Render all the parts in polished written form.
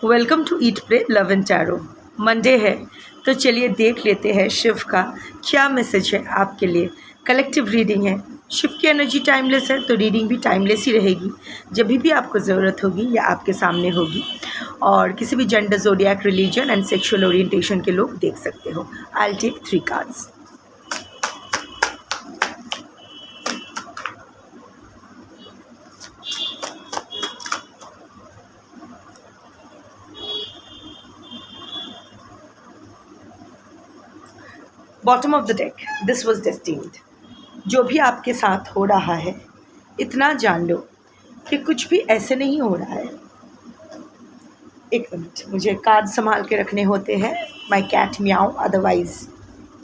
Welcome to eat pray love and tarot. Monday है तो चलिए देख लेते हैं शिव का क्या मैसेज है आपके लिए। कलेक्टिव रीडिंग है, शिव की एनर्जी टाइमलेस है तो रीडिंग भी टाइमलेस ही रहेगी। जब भी आपको ज़रूरत होगी या आपके सामने होगी, और किसी भी gender, zodiac, religion and sexual orientation के लोग देख सकते हो। I will take 3 cards. Bottom of the deck, this was destined. जो भी आपके साथ हो रहा है, इतना जान लो कि कुछ भी ऐसे नहीं हो रहा है। एक मिनट, मुझे कार्ड संभाल के रखने होते हैं। My cat meow, otherwise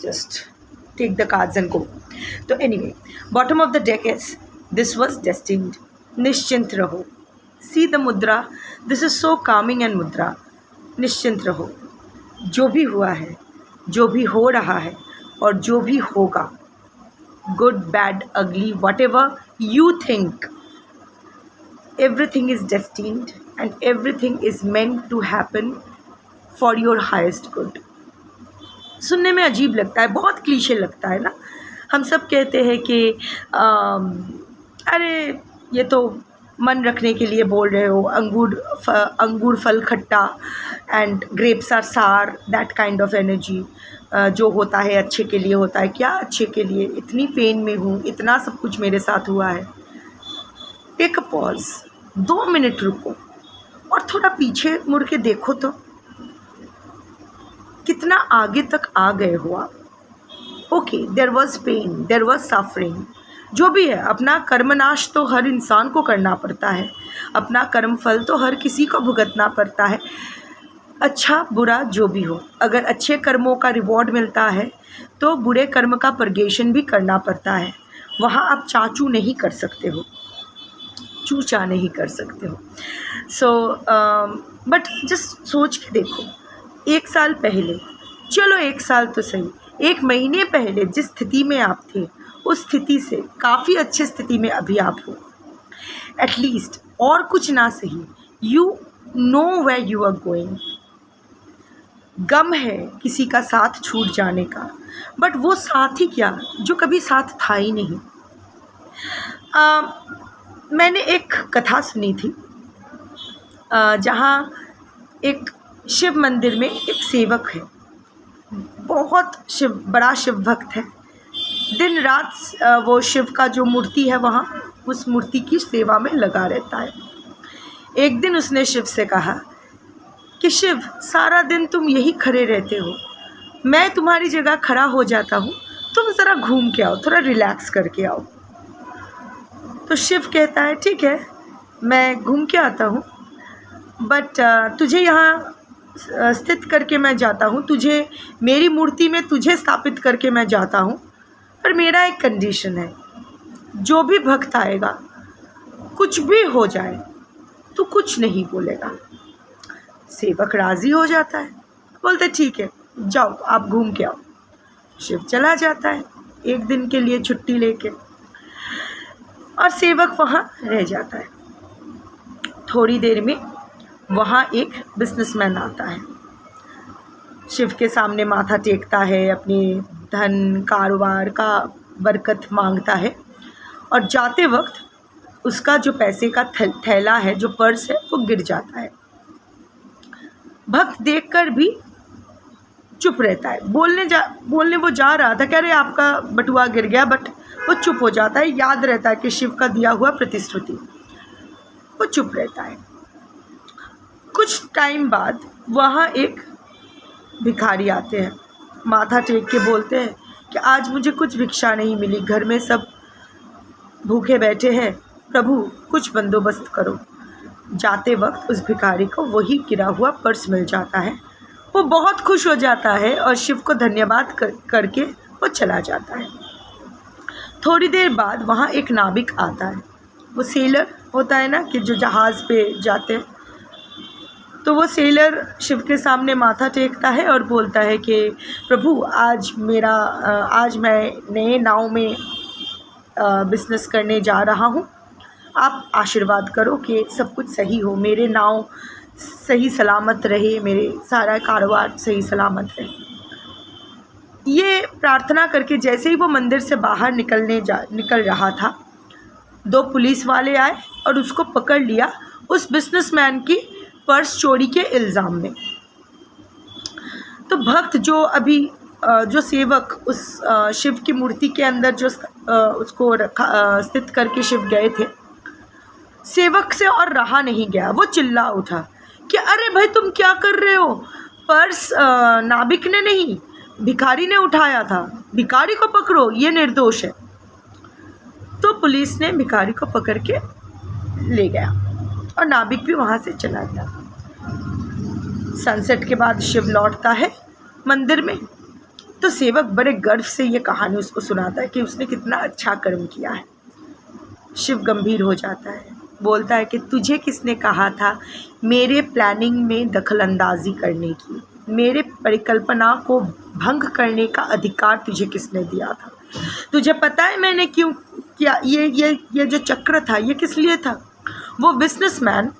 just take the cards and go. तो anyway, bottom of the deck is this was destined. निश्चिंत रहो। See the mudra, this is so coming and mudra. निश्चिंत रहो। जो भी हुआ है, जो भी हो रहा है और जो भी होगा, गुड, बैड, अगली, whatever you think, everything is destined and everything is meant to happen for your highest good। सुनने में अजीब लगता है, बहुत क्लीशे लगता है ना। हम सब कहते हैं कि अरे ये तो मन रखने के लिए बोल रहे हो, अंगूर फल खट्टा एंड ग्रेप्स आर सार, दैट काइंड ऑफ एनर्जी। जो होता है अच्छे के लिए होता है। क्या अच्छे के लिए? इतनी पेन में हूँ, इतना सब कुछ मेरे साथ हुआ है। टेक अ पॉज, 2 मिनट रुको और थोड़ा पीछे मुड़ के देखो तो कितना आगे तक आ गए हो आप। Okay, there was pain, there was suffering. जो भी है, अपना कर्मनाश तो हर इंसान को करना पड़ता है, अपना कर्म फल तो हर किसी को भुगतना पड़ता है। अच्छा बुरा जो भी हो, अगर अच्छे कर्मों का रिवॉर्ड मिलता है तो बुरे कर्म का परगेशन भी करना पड़ता है। वहाँ आप चाचू नहीं कर सकते हो, चूचा नहीं कर सकते हो। सो बट जस्ट सोच के देखो, 1 साल पहले, चलो 1 साल तो सही, 1 महीने पहले जिस स्थिति में आप थे, उस स्थिति से काफ़ी अच्छी स्थिति में अभी आप हो। एटलीस्ट और कुछ ना सही, you know where you are going. गम है किसी का साथ छूट जाने का, बट वो साथ ही क्या जो कभी साथ था ही नहीं। मैंने एक कथा सुनी थी, जहाँ एक शिव मंदिर में एक सेवक है, बहुत बड़ा शिव भक्त है। दिन रात वो शिव का जो मूर्ति है वहाँ, उस मूर्ति की सेवा में लगा रहता है। एक दिन उसने शिव से कहा कि शिव, सारा दिन तुम यही खड़े रहते हो, मैं तुम्हारी जगह खड़ा हो जाता हूँ, तुम ज़रा घूम के आओ, थोड़ा रिलैक्स करके आओ। तो शिव कहता है ठीक है, मैं घूम के आता हूँ, बट तुझे यहाँ स्थित करके मैं जाता हूँ, तुझे मेरी मूर्ति में तुझे स्थापित करके मैं जाता हूँ, पर मेरा एक कंडीशन है। जो भी भक्त आएगा, कुछ भी हो जाए, तो कुछ नहीं बोलेगा। सेवक राज़ी हो जाता है, बोलते ठीक है, जाओ आप घूम के आओ। शिव चला जाता है 1 दिन के लिए छुट्टी लेके, और सेवक वहाँ रह जाता है। थोड़ी देर में वहाँ एक बिजनेसमैन आता है, शिव के सामने माथा टेकता है, अपने धन कारोबार का बरकत मांगता है, और जाते वक्त उसका जो पैसे का थैला है, जो पर्स है, वो गिर जाता है। भक्त देखकर भी चुप रहता है। बोलने वो जा रहा था, कह रहे आपका बटुआ गिर गया, बट वो चुप हो जाता है। याद रहता है कि शिव का दिया हुआ प्रतिश्रुति, वो चुप रहता है। कुछ टाइम बाद वहाँ एक भिखारी आते हैं, माथा टेक के बोलते हैं कि आज मुझे कुछ भिक्षा नहीं मिली, घर में सब भूखे बैठे हैं, प्रभु कुछ बंदोबस्त करो। जाते वक्त उस भिखारी को वही गिरा हुआ पर्स मिल जाता है। वो बहुत खुश हो जाता है और शिव को धन्यवाद करके वो चला जाता है। थोड़ी देर बाद वहाँ एक नाविक आता है, वो सेलर होता है ना, कि जो जहाज़ पे जाते हैं। तो वो सेलर शिव के सामने माथा टेकता है और बोलता है कि प्रभु आज मैं नए नाव में बिज़नेस करने जा रहा हूँ, आप आशीर्वाद करो कि सब कुछ सही हो, मेरे नाव सही सलामत रहे, मेरे सारा कारोबार सही सलामत रहे। ये प्रार्थना करके जैसे ही वो मंदिर से बाहर निकल रहा था, 2 पुलिस वाले आए और उसको पकड़ लिया उस बिजनेसमैन की पर्स चोरी के इल्ज़ाम में। तो भक्त जो अभी जो सेवक उस शिव की मूर्ति के अंदर जो उसको स्थित करके शिव गए थे, सेवक से और रहा नहीं गया। वो चिल्ला उठा कि अरे भाई तुम क्या कर रहे हो, पर्स नाबिक ने नहीं भिखारी ने उठाया था, भिखारी को पकड़ो, ये निर्दोष है। तो पुलिस ने भिखारी को पकड़ के ले गया और नाबिक भी वहाँ से चला गया। सनसेट के बाद शिव लौटता है मंदिर में, तो सेवक बड़े गर्व से ये कहानी उसको सुनाता है कि उसने कितना अच्छा कर्म किया है। शिव गंभीर हो जाता है, बोलता है कि तुझे किसने कहा था मेरे प्लानिंग में दखलंदाजी करने की, मेरे परिकल्पना को भंग करने का अधिकार तुझे किसने दिया था? तुझे पता है मैंने क्यों किया? ये जो चक्र था ये किस लिए था? वो बिजनेसमैन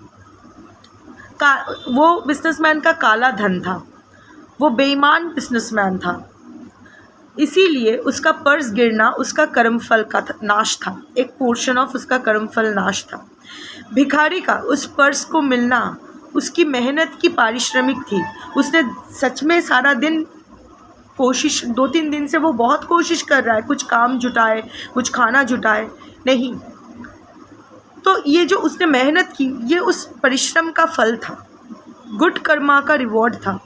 का काला धन था, वो बेईमान बिजनेसमैन था, इसीलिए उसका पर्स गिरना उसका कर्मफल का नाश था, एक पोर्शन ऑफ उसका कर्मफल नाश था। भिखारी का उस पर्स को मिलना उसकी मेहनत की पारिश्रमिक थी। उसने सच में सारा दिन कोशिश, 2-3 दिन से वो बहुत कोशिश कर रहा है, कुछ काम जुटाए, कुछ खाना जुटाए, नहीं। तो ये जो उसने मेहनत की, ये उस परिश्रम का फल था, गुड कर्मा का रिवॉर्ड था।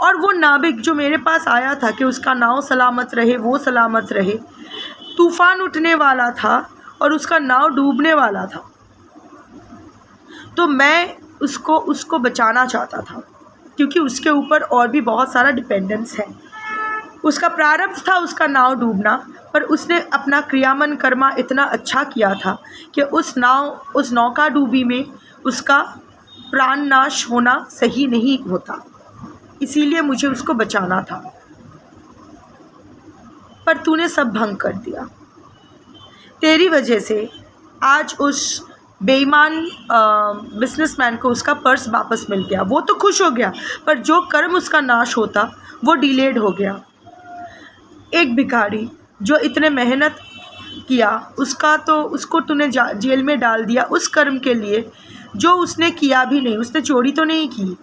और वो नाबिक जो मेरे पास आया था कि उसका नाव सलामत रहे, वो सलामत रहे, तूफान उठने वाला था और उसका नाव डूबने वाला था, तो मैं उसको बचाना चाहता था, क्योंकि उसके ऊपर और भी बहुत सारा डिपेंडेंस है। उसका प्रारब्ध था उसका नाव डूबना, पर उसने अपना क्रियामन कर्मा इतना अच्छा किया था कि उस नौका डूबी में उसका प्राण नाश होना सही नहीं होता, इसीलिए मुझे उसको बचाना था। पर तूने सब भंग कर दिया। तेरी वजह से आज उस बेईमान बिजनेसमैन को उसका पर्स वापस मिल गया, वो तो खुश हो गया, पर जो कर्म उसका नाश होता वो डिलेड हो गया। एक भिखारी जो इतने मेहनत किया, उसको तूने जेल में डाल दिया उस कर्म के लिए जो उसने किया भी नहीं, उसने चोरी तो नहीं की,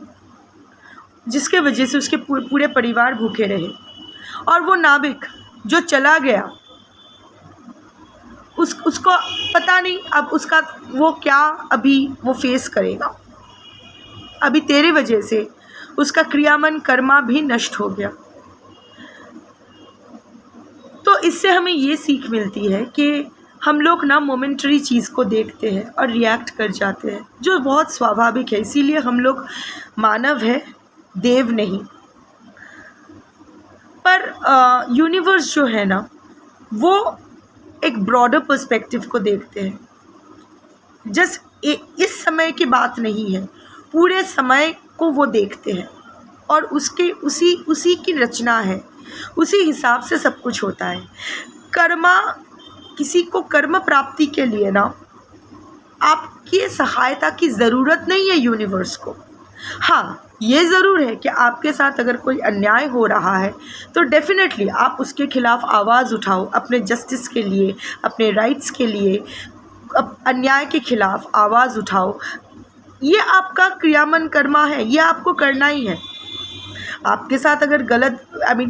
जिसके वजह से उसके पूरे परिवार भूखे रहे। और वो नाबिक जो चला गया, उसको पता नहीं अब उसका वो क्या अभी वो फेस करेगा। अभी तेरे वजह से उसका क्रियामन कर्मा भी नष्ट हो गया। तो इससे हमें ये सीख मिलती है कि हम लोग ना मोमेंटरी चीज़ को देखते हैं और रिएक्ट कर जाते हैं, जो बहुत स्वाभाविक है। इसीलिए हम लोग मानव है, देव नहीं। पर यूनिवर्स जो है ना, वो एक ब्रॉडर पर्सपेक्टिव को देखते हैं। जस्ट इस समय की बात नहीं है, पूरे समय को वो देखते हैं और उसी की रचना है, उसी हिसाब से सब कुछ होता है। कर्मा, किसी को कर्म प्राप्ति के लिए ना आपकी सहायता की ज़रूरत नहीं है यूनिवर्स को। हाँ, ये ज़रूर है कि आपके साथ अगर कोई अन्याय हो रहा है तो डेफिनेटली आप उसके खिलाफ़ आवाज़ उठाओ, अपने जस्टिस के लिए, अपने राइट्स के लिए, अन्याय के खिलाफ़ आवाज़ उठाओ। ये आपका क्रियामन कर्मा है, ये आपको करना ही है। आपके साथ अगर गलत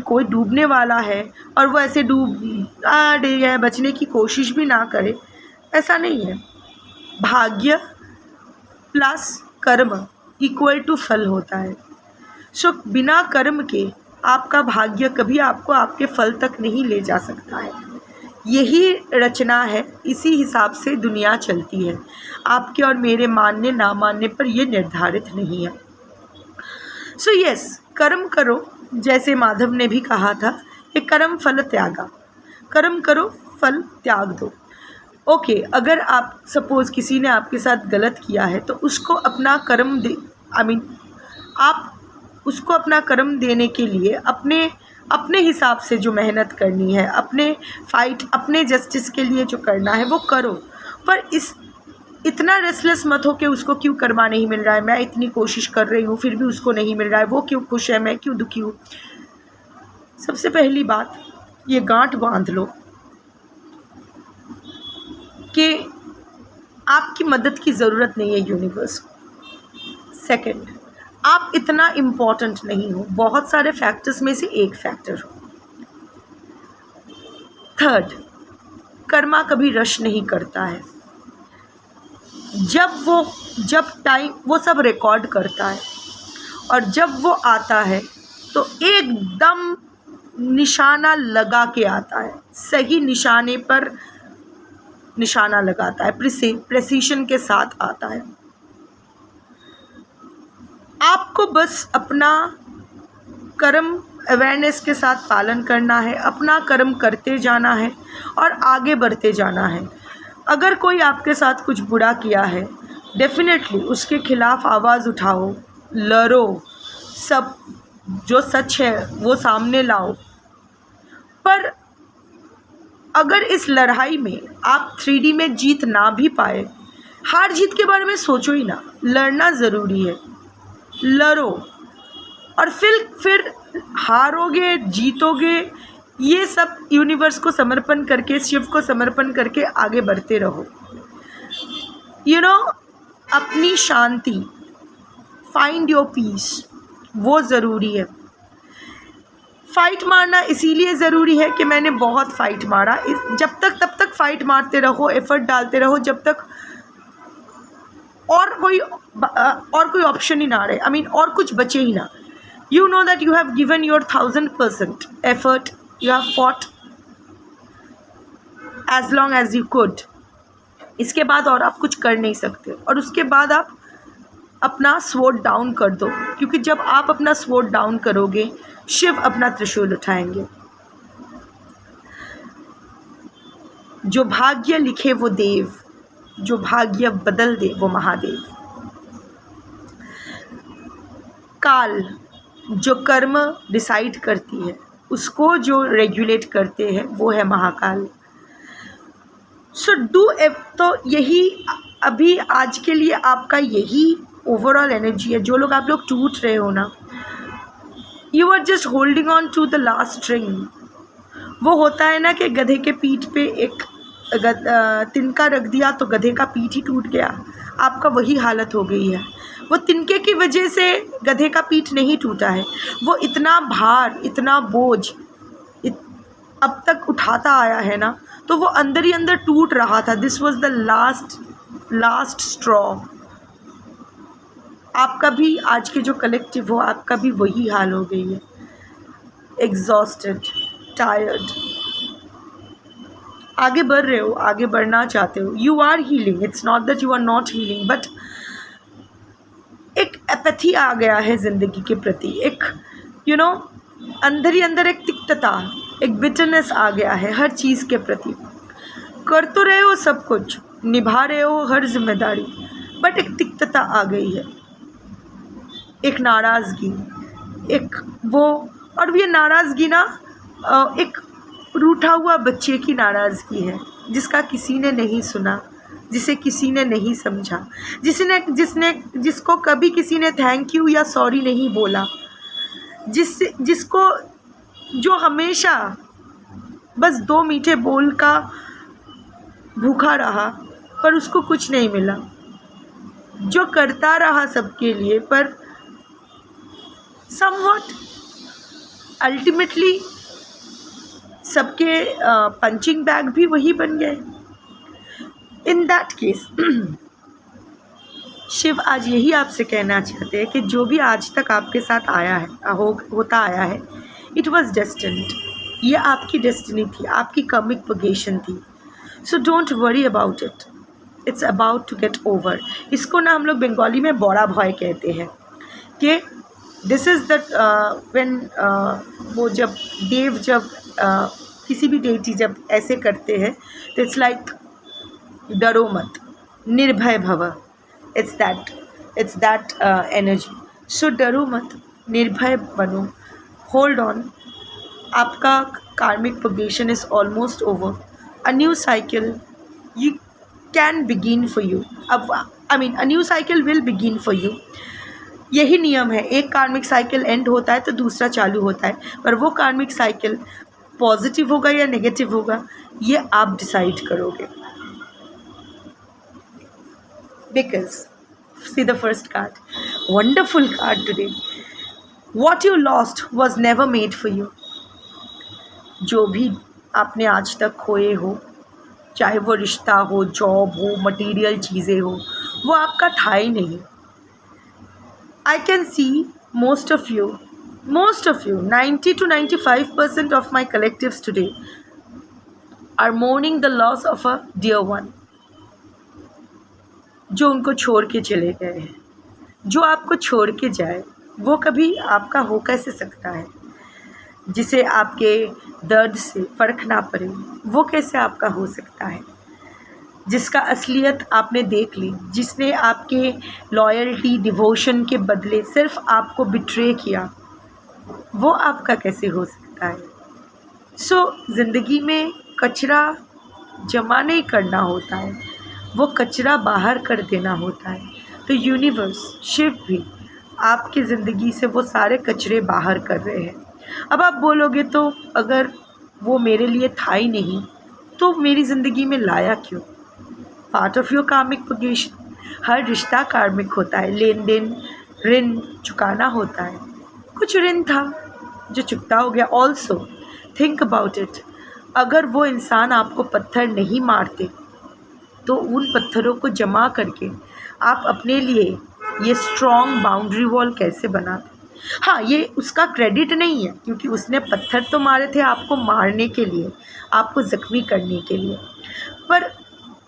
कोई डूबने वाला है और वो ऐसे बचने की कोशिश भी ना करे, ऐसा नहीं है। भाग्य प्लस कर्म इक्वल टू फल होता है। सो बिना कर्म के आपका भाग्य कभी आपको आपके फल तक नहीं ले जा सकता है। यही रचना है, इसी हिसाब से दुनिया चलती है। आपके और मेरे मानने ना मानने पर यह निर्धारित नहीं है। सो यस, कर्म करो, जैसे माधव ने भी कहा था कि कर्म फल त्यागा, कर्म करो फल त्याग दो। ओके, अगर आप सपोज़ किसी ने आपके साथ गलत किया है तो उसको अपना कर्म आप उसको अपना कर्म देने के लिए अपने हिसाब से जो मेहनत करनी है, अपने जस्टिस के लिए जो करना है वो करो। पर इतना रेस्टलेस मत हो कि उसको क्यों कर्मा नहीं मिल रहा है, मैं इतनी कोशिश कर रही हूँ फिर भी उसको नहीं मिल रहा है, वो क्यों खुश है, मैं क्यों दुखी हूँ। सबसे पहली बात, ये गांठ बांध लो कि आपकी मदद की ज़रूरत नहीं है यूनिवर्स को। सेकंड, आप इतना इम्पॉर्टेंट नहीं हो, बहुत सारे फैक्टर्स में से एक फैक्टर हो। थर्ड, कर्मा कभी रश नहीं करता है। जब टाइम वो सब रिकॉर्ड करता है और जब वो आता है तो एकदम निशाना लगा के आता है, सही निशाने पर निशाना लगाता है, प्रेसिशन के साथ आता है। आपको बस अपना कर्म अवेयरनेस के साथ पालन करना है, अपना कर्म करते जाना है और आगे बढ़ते जाना है। अगर कोई आपके साथ कुछ बुरा किया है, डेफिनेटली उसके खिलाफ आवाज़ उठाओ, लड़ो, सब जो सच है वो सामने लाओ। पर अगर इस लड़ाई में आप 3D में जीत ना भी पाए, हार जीत के बारे में सोचो ही ना, लड़ना ज़रूरी है, लड़ो और फिर हारोगे जीतोगे, ये सब यूनिवर्स को समर्पण करके, शिव को समर्पण करके आगे बढ़ते रहो। अपनी शांति, फाइंड योर पीस, वो ज़रूरी है। फ़ाइट मारना इसीलिए ज़रूरी है कि मैंने बहुत फ़ाइट मारा, तब तक फ़ाइट मारते रहो, एफ़र्ट डालते रहो जब तक और कोई ऑप्शन ही ना रहे, और कुछ बचे ही ना। You know that you have given your 1000% effort, you have fought as long as you could. इसके बाद और आप कुछ कर नहीं सकते और उसके बाद आप अपना स्वॉर्ड डाउन कर दो, क्योंकि जब आप अपना स्वॉर्ड डाउन करोगे, शिव अपना त्रिशूल उठाएंगे। जो भाग्य लिखे वो देव, जो भाग्य बदल दे वो महादेव। काल जो कर्म डिसाइड करती है, उसको जो रेगुलेट करते हैं वो है महाकाल। तो यही अभी आज के लिए आपका यही ओवरऑल एनर्जी है। जो लोग आप लोग टूट रहे हो ना, you are just holding on to the last string. वो होता है ना कि गधे के पीठ पे एक तिनका रख दिया तो गधे का पीठ ही टूट गया, आपका वही हालत हो गई है। वो तिनके की वजह से गधे का पीठ नहीं टूटा है, वो इतना भार, इतना बोझ अब तक उठाता आया है ना, तो वो अंदर ही अंदर टूट रहा था। This was the last straw. आपका भी आज के जो कलेक्टिव हो, आपका भी वही हाल हो गई है, एग्जॉस्टेड, टायर्ड। आगे बढ़ रहे हो, आगे बढ़ना चाहते हो, you are healing, it's not that you are not healing, but एक एपैथी आ गया है ज़िंदगी के प्रति, एक अंदर ही अंदर एक तिक्तता, एक बिटरनेस आ गया है हर चीज़ के प्रति। कर तो रहे हो सब कुछ, निभा रहे हो हर जिम्मेदारी, बट एक तिक्तता आ गई है, एक नाराज़गी, एक वो। और ये नाराज़गी ना एक रूठा हुआ बच्चे की नाराज़गी है, जिसका किसी ने नहीं सुना, जिसे किसी ने नहीं समझा, जिसको कभी किसी ने थैंक यू या सॉरी नहीं बोला, जो हमेशा बस 2 मीठे बोल का भूखा रहा पर उसको कुछ नहीं मिला, जो करता रहा सबके लिए पर समवॉट अल्टीमेटली सबके पंचिंग बैग भी वही बन गए। इन दैट केस शिव आज यही आपसे कहना चाहते हैं कि जो भी आज तक आपके साथ आया है, होता आया है, इट वॉज डेस्टिन्ड। ये आपकी डेस्टिनी थी, आपकी कर्मिक पगेशन थी। So don't worry about it, it's about to get over. इसको ना हम लोग बंगाली में बड़ा भय कहते हैं कि दिस इज़ द व्हेन वो जब देव किसी भी डेटी जब ऐसे करते हैं तो इट्स लाइक डरो मत, निर्भय भव, इट्स दैट एनर्जी। सो डरो मत, निर्भय बनो, होल्ड ऑन। आपका karmic purgation is almost over, a new cycle, can begin for you. अब a new cycle will begin for you. यही नियम है, एक कार्मिक साइकिल एंड होता है तो दूसरा चालू होता है, पर वो कार्मिक साइकिल पॉजिटिव होगा या नेगेटिव होगा ये आप डिसाइड करोगे. Because see the first card, wonderful card today. What you lost was never made for you. जो भी आपने आज तक खोए हो, चाहे वो रिश्ता हो, जॉब हो, मटेरियल चीज़ें हो, वो आपका था ही नहीं. I can see most of you, 90 to 95% of my collectives today are mourning the loss of a dear one. जो उनको छोड़ के चले गए हैं. जो आपको छोड़ के जाए वो कभी आपका हो कैसे सकता है. जिसे आपके दर्द से फ़र्क ना पड़े वो कैसे आपका हो सकता है. जिसका असलियत आपने देख ली, जिसने आपके लॉयल्टी डिवोशन के बदले सिर्फ आपको बिट्रे किया, वो आपका कैसे हो सकता है. ज़िंदगी में कचरा जमा नहीं करना होता है, वो कचरा बाहर कर देना होता है. तो यूनिवर्स, शिव भी आपकी ज़िंदगी से वो सारे कचरे बाहर कर रहे हैं. अब आप बोलोगे तो अगर वो मेरे लिए था ही नहीं तो मेरी ज़िंदगी में लाया क्यों. पार्ट ऑफ योर कार्मिक पगेशन. हर रिश्ता कार्मिक होता है. लेन देन, ऋण चुकाना होता है. कुछ ऋण था जो चुकता हो गया. ऑल्सो थिंक अबाउट इट, अगर वो इंसान आपको पत्थर नहीं मारते तो उन पत्थरों को जमा करके आप अपने लिए ये स्ट्रॉन्ग बाउंड्री वॉल कैसे बनाते. हाँ, ये उसका क्रेडिट नहीं है क्योंकि उसने पत्थर तो मारे थे आपको मारने के लिए, आपको ज़ख्मी करने के लिए, पर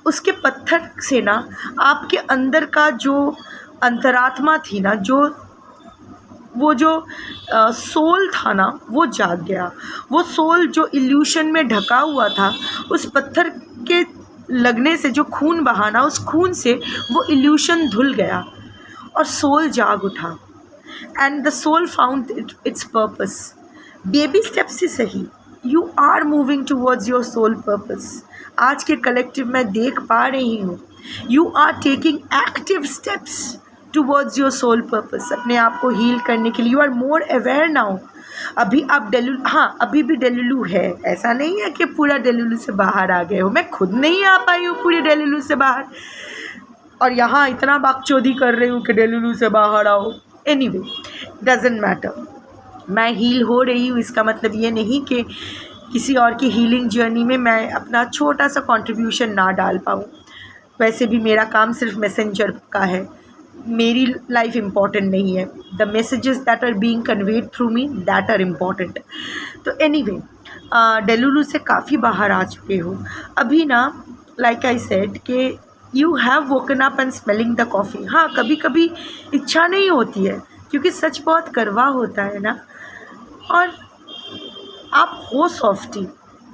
उसके पत्थर से ना आपके अंदर का जो अंतरात्मा थी ना, वो जो सोल था ना, वो जाग गया. वो सोल जो इल्यूशन में ढका हुआ था, उस पत्थर के लगने से जो खून बहाना, उस खून से वो इल्यूशन धुल गया और सोल जाग उठा. And the soul found its purpose. Baby step से सही, you are moving towards your soul purpose. आज के कलेक्टिव में देख पा रही हूँ, you are taking active steps towards your soul purpose. अपने आप को हील करने के लिए you are more aware now. अभी आप अभी भी डेलुलू है, ऐसा नहीं है कि पूरा डेलुलू से बाहर आ गए हो. मैं खुद नहीं आ पाई हूँ पूरे डेलुलू से बाहर, और यहाँ इतना बाकचोदी कर रही हूँ कि डेलुलू से बाहर आओ. Anyway, doesn't matter. मैं हील हो रही हूँ, इसका मतलब ये नहीं कि किसी और की हीलिंग जर्नी में मैं अपना छोटा सा कंट्रीब्यूशन ना डाल पाऊँ. वैसे भी मेरा काम सिर्फ मैसेंजर का है, मेरी लाइफ इम्पॉर्टेंट नहीं है. The messages that are being conveyed through me, that are important. तो एनीवे, डेलुलू से काफ़ी बाहर आ चुके हो अभी ना. लाइक आई सेड कि you have woken up and smelling the coffee. हाँ, कभी कभी इच्छा नहीं होती है क्योंकि सच बहुत कड़वा होता है ना. और आप हो सॉफ्टी,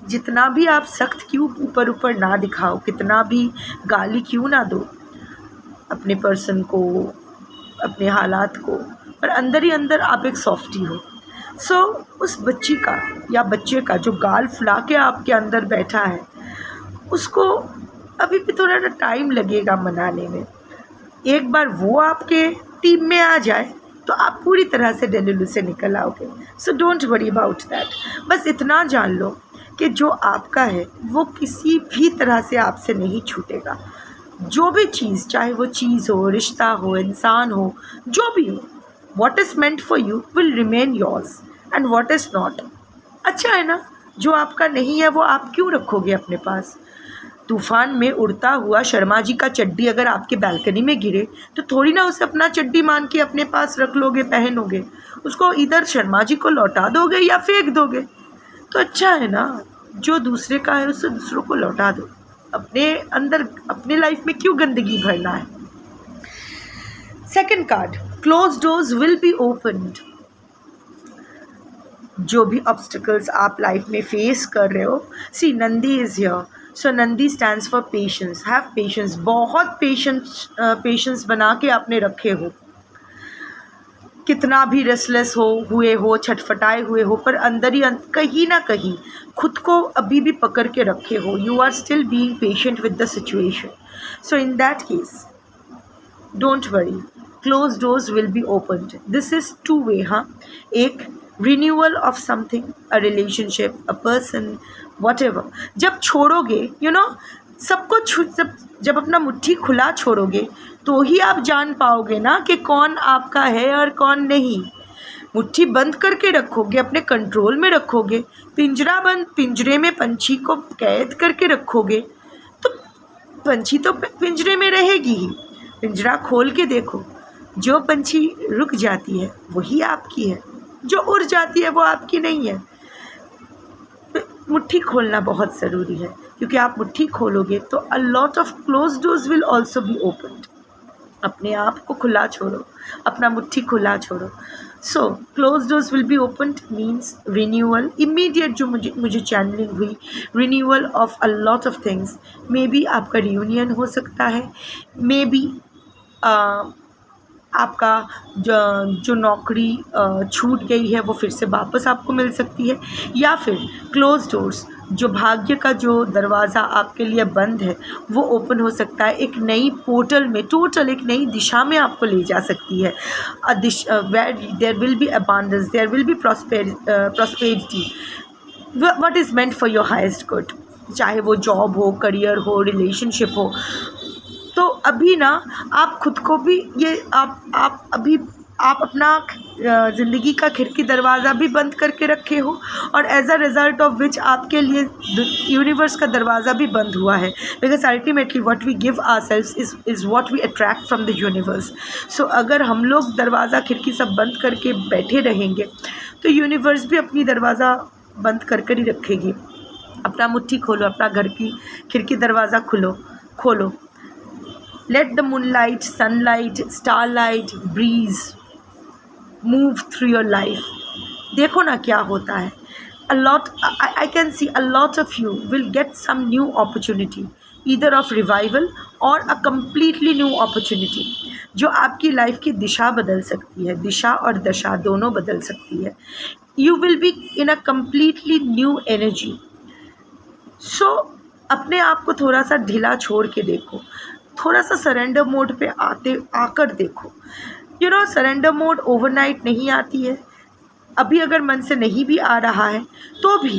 जितना भी आप सख्त क्यों ऊपर ना दिखाओ, कितना भी गाली क्यों ना दो अपने पर्सन को, अपने हालात को, पर अंदर ही अंदर आप एक सॉफ्टी हो. उस बच्ची का या बच्चे का जो गाल फुला के आपके अंदर बैठा है, उसको अभी भी थोड़ा ना टाइम लगेगा मनाने में. एक बार वो आपके टीम में आ जाए तो आप पूरी तरह से डेलुलू से निकल आओगे. Don't worry about that. बस इतना जान लो कि जो आपका है वो किसी भी तरह से आपसे नहीं छूटेगा. जो भी चीज़, चाहे वो चीज़ हो, रिश्ता हो, इंसान हो, जो भी हो, what is meant for you will remain yours and what is not. अच्छा है ना, जो आपका नहीं है वो आप क्यों रखोगे अपने पास. तूफ़ान में उड़ता हुआ शर्मा जी का चड्डी अगर आपके बालकनी में गिरे तो थोड़ी ना उसे अपना चड्डी मान के अपने पास रख लोगे, पहनोगे. उसको इधर शर्मा जी को लौटा दोगे या फेंक दोगे. तो अच्छा है ना, जो दूसरे का है उसे दूसरों को लौटा दो. अपने अंदर, अपने लाइफ में क्यों गंदगी भरना है. Second card, close doors will be opened. जो भी ऑब्स्टिकल्स आप लाइफ में फेस कर रहे हो, see Nandi is here. So Nandi stands for patience. Have patience. बहुत पेशेंस बना के आपने रखे हो कितना भी रेस्टलेस हुए हो, छटफटाए हुए हो, पर अंदर ही कहीं ना कहीं खुद को अभी भी पकड़ के रखे हो, you are still being patient with the situation. So in that case don't worry, closed doors will be opened. This is two way. हाँ, एक renewal of something, a relationship, a person, whatever. जब छोड़ोगे, सबको जब अपना मुट्ठी खुला छोड़ोगे तो ही आप जान पाओगे ना कि कौन आपका है और कौन नहीं. मुट्ठी बंद करके रखोगे, अपने कंट्रोल में रखोगे, पिंजरा बंद, पिंजरे में पंछी को कैद करके रखोगे तो पंछी तो पिंजरे में रहेगी ही. पिंजरा खोल के देखो, जो पंछी रुक जाती है वही आपकी है, जो उड़ जाती है वो आपकी नहीं है. मुट्ठी खोलना बहुत ज़रूरी है, क्योंकि आप मुट्ठी खोलोगे तो a lot of close doors will also be opened. अपने आप को खुला छोड़ो, अपना मुट्ठी खुला छोड़ो. So close doors will be opened means renewal, immediate जो मुझे चैनलिंग हुई, renewal of a lot of things. May be आपका रियूनियन हो सकता है, मे बी आपका जो नौकरी छूट गई है वो फिर से वापस आपको मिल सकती है, या फिर क्लोज डोर्स, जो भाग्य का जो दरवाज़ा आपके लिए बंद है वो ओपन हो सकता है. एक नई पोर्टल में, टोटल एक नई दिशा में आपको ले जा सकती है. Where there will be abundance, there will be prosperity, what is meant for your highest good. चाहे वो जॉब हो, करियर हो, रिलेशनशिप हो. तो अभी ना आप खुद को भी ये आप अभी आप अपना ज़िंदगी का खिड़की दरवाज़ा भी बंद करके रखे हो, और as a result of which आपके लिए यूनिवर्स का दरवाज़ा भी बंद हुआ है. Because ultimately what we give ourselves is what we attract from the universe. So अगर हम लोग दरवाज़ा खिड़की सब बंद करके बैठे रहेंगे तो यूनिवर्स भी अपनी दरवाज़ा बंद कर ही रखेगी. अपना मुट्ठी खोलो, अपना घर की खिड़की दरवाज़ा खोलो. Let the moonlight, sunlight, starlight, breeze move through your life. देखो ना क्या होता है. I can see a lot of you will get some new opportunity, either of revival or a completely new opportunity, जो आपकी लाइफ की दिशा बदल सकती है. दिशा और दशा दोनों बदल सकती है. You will be in a completely new energy. So अपने आप को थोड़ा सा ढीला छोड़ के देखो, थोड़ा सा सरेंडर मोड पे आकर देखो. सरेंडर मोड ओवरनाइट नहीं आती है. अभी अगर मन से नहीं भी आ रहा है तो भी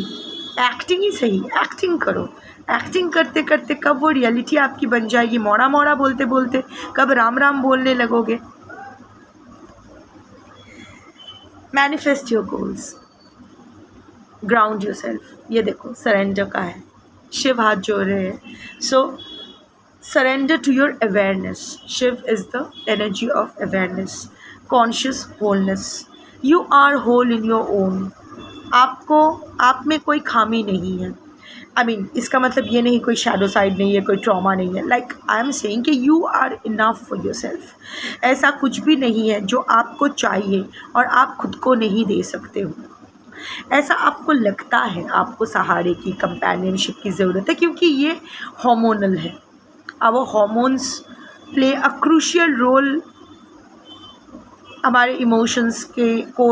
एक्टिंग ही सही, एक्टिंग करो. एक्टिंग करते करते कब वो रियलिटी आपकी बन जाएगी, मोड़ा मोड़ा बोलते बोलते कब राम राम बोलने लगोगे. Manifest your goals, ground yourself. ये देखो सरेंडर का है, शिव हाथ जोड़ रहे हैं. सो surrender to your awareness. Shiv is the energy of awareness, conscious wholeness. You are whole in your own. आप में कोई खामी नहीं है. इसका मतलब ये नहीं कोई शैडो साइड नहीं है, कोई ट्रॉमा नहीं है. लाइक आई एम सेइंग कि you are enough for yourself. ऐसा कुछ भी नहीं है जो आपको चाहिए और आप खुद को नहीं दे सकते हो. ऐसा आपको लगता है आपको सहारे की, कंपेनियनशिप की ज़रूरत है, क्योंकि ये हार्मोनल है. Our hormones play a crucial role हमारे इमोशंस को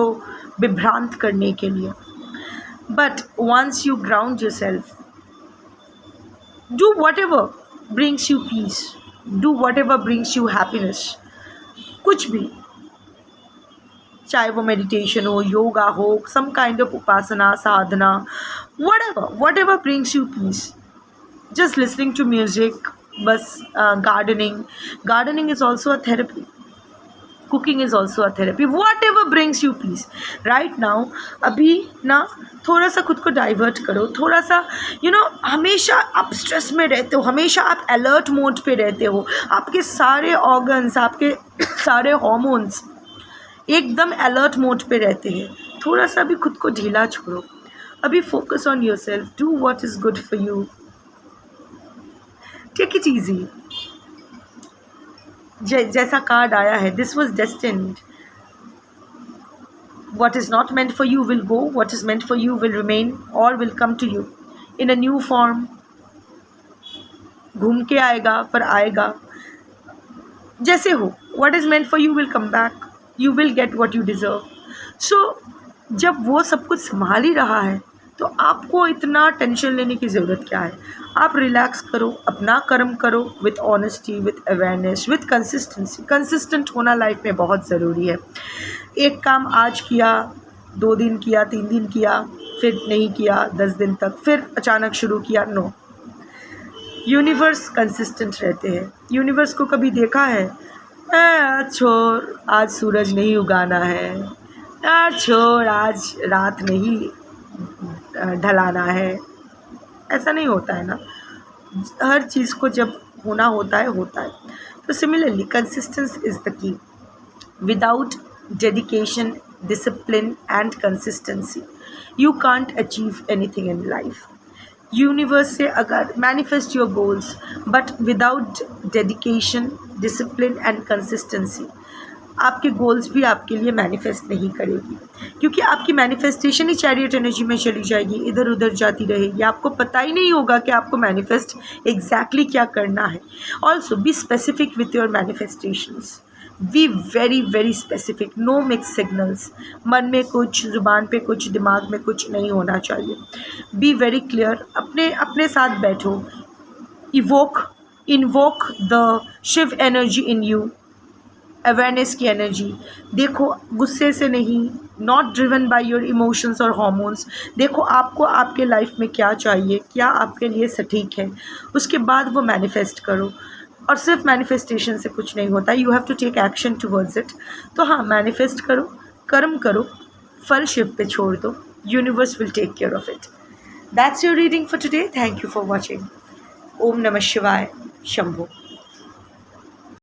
विभ्रांत करने के लिए. But once you ground yourself, do whatever brings you peace, do whatever brings you happiness. कुछ भी, चाहे वो मेडिटेशन हो, योगा हो, some kind of Upasana, Sadhana, whatever brings you peace. Just listening to music, बस gardening is also a therapy, cooking is also a therapy, whatever brings you peace right now. अभी ना थोड़ा सा खुद को डाइवर्ट करो, थोड़ा सा हमेशा आप स्ट्रेस में रहते हो, हमेशा आप अलर्ट मोड पे रहते हो, आपके सारे ऑर्गन्स, आपके सारे हार्मोन्स एकदम अलर्ट मोड पे रहते हैं. थोड़ा सा भी खुद को ढीला छोड़ो. अभी focus on yourself, do what is good for you. Take it easy. जैसा कार्ड आया है, this was destined. What is not meant for you will go, what is meant for you will remain or will come to you in a new form. घूम के आएगा, पर आएगा. जैसे हो, what is meant for you will come back. You will get what you deserve. So जब वो सब कुछ संभाल ही रहा है तो आपको इतना टेंशन लेने की ज़रूरत क्या है। आप रिलैक्स करो, अपना कर्म करो with honesty, with awareness, with consistency. Consistent होना लाइफ में बहुत ज़रूरी है। एक काम आज किया, 2 दिन किया, 3 दिन किया, फिर नहीं किया 10 दिन तक, फिर अचानक शुरू किया, नो। यूनिवर्स कंसिस्टेंट रहते हैं। यूनिवर्स को कभी देखा है छोड़ आज सूरज नहीं उगाना है, छोड़ आज रात नहीं ढलाना है, ऐसा नहीं होता है ना। हर चीज़ को जब होना होता है होता है। तो similarly consistence is the key. Without dedication, discipline and consistency you can't achieve anything in life. Universe से अगर manifest your goals but without dedication, discipline and consistency, आपके गोल्स भी आपके लिए मैनिफेस्ट नहीं करेगी, क्योंकि आपकी मैनिफेस्टेशन ही चैरियट एनर्जी में चली जाएगी, इधर उधर जाती रहेगी। आपको पता ही नहीं होगा कि आपको मैनिफेस्ट एग्जैक्टली क्या करना है। Also be specific with your manifestations, be very very specific, no mix signals. मन में कुछ, ज़ुबान पे कुछ, दिमाग में कुछ नहीं होना चाहिए। बी वेरी क्लियर, अपने साथ बैठो, invoke the Shiva energy in you, awareness की एनर्जी। देखो गुस्से से नहीं, not driven by your emotions और हॉर्मोन्स। देखो आपको आपके लाइफ में क्या चाहिए, क्या आपके लिए सटीक है, उसके बाद वो मैनिफेस्ट करो। और सिर्फ मैनिफेस्टेशन से कुछ नहीं होता, you have to take action towards it. तो हाँ, मैनिफेस्ट करो, कर्म करो, फल शिव पे छोड़ दो, universe will take care of it. That's your reading for today. Thank you for watching. ओम नमः शिवाय। शंभो।